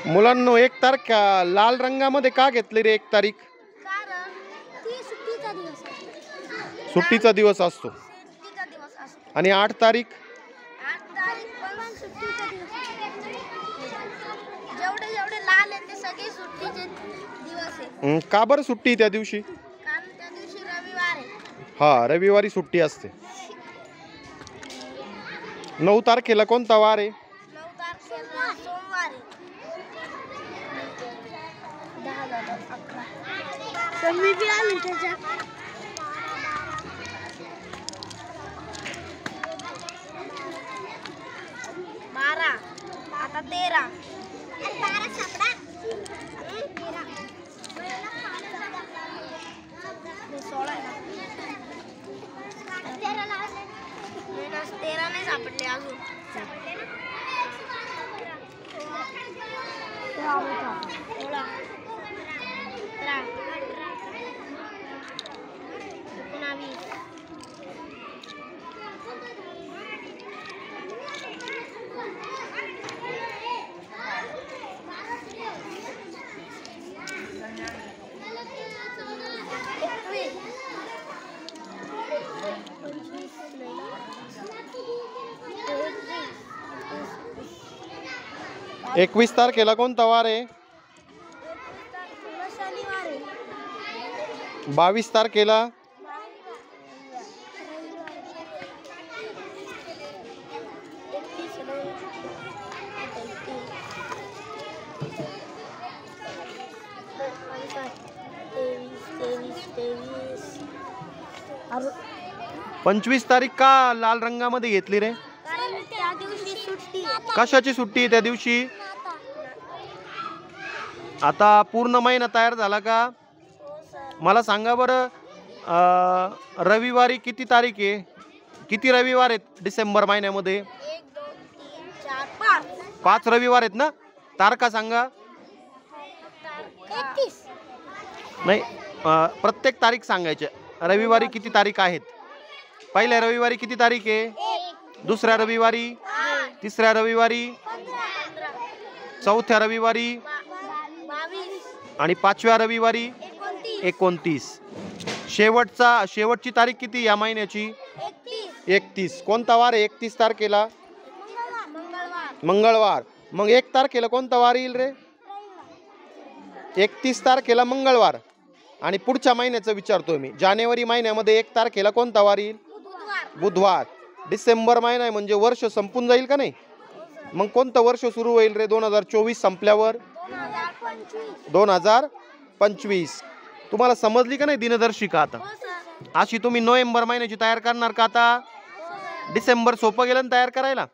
मुलांनो, 1 तारीख लाल रंगामध्ये का घेतली रे? 1 तारीख कारण ती सुट्टीचा दिवस असतो. सुट्टीचा दिवस असतो. सुट्टीचा दिवस असतो. आणि 8 तारीख 8 तारीख पण सुट्टीचा दिवस असतो. जेवढे जेवढे लाल आहेत ते सगळे सुट्टीचे दिवस आहे. का बरं सुट्टी त्या दिवशी? कारण त्या दिवशी रविवार आहे. हा, रविवारी सुट्टी असते. 9 तारखेला कोणता वार आहे? 9 तारखेला सोमवार आहे. 10/11 तर मी बी आली त्याच्यात. 12 आता 13 आणि 12 सापडा. 16 आहे ना. 13 नाही सापडले अजून. 16 21 तारखेला कोणता वार आहे? शनिवार आहे. 22 तारखेला 25 तारीख का लाल रंगामध्ये घेतली रे? कारण त्या दिवशी सुट्टी आहे. कशाची सुट्टी आहे त्या दिवशी? आता पूर्ण महिना तयार झाला का? मला सांगा बरं, रविवारी किती तारीख आहे? किती रविवार आहेत डिसेंबर महिन्यामध्ये? 1 2 3 4 5 5 रविवार आहेत ना? तारखा सांगा. 31 नाही, प्रत्येक तारीख सांगायचे. रविवारी किती तारीख आहेत? पहिल्या रविवारी किती तारीख आहे? 1 दुसऱ्या रविवारी, 8 तिसऱ्या रविवारी, 15 चौथ्या रविवारी 22 आणि 5व्या रविवारी 29. शेवटची तारीख किती या महिन्याची? 31. कोणता वार आहे 31 तारखेला? मंगळवार. मग 1 तारखेला कोणता वार येईल रे? 31 तारखेला मंगळवार. आणि पुढच्या महिन्याचं विचारतोय मी. जानेवारी महिन्यामध्ये 1 तारखेला कोणता वार येईल? बुधवार. डिसेंबर महिना आहे म्हणजे वर्ष संपून जाईल का नाही? मग कोणतं वर्ष सुरू होईल रे 2024 संपल्यावर? 2025. तुम्हाला समजली का नाही दिनदर्शिका? आता अशी तुम्ही नोव्हेंबर महिन्याची तयार करणार का? आता डिसेंबर सोपं गेलं ना तयार करायला?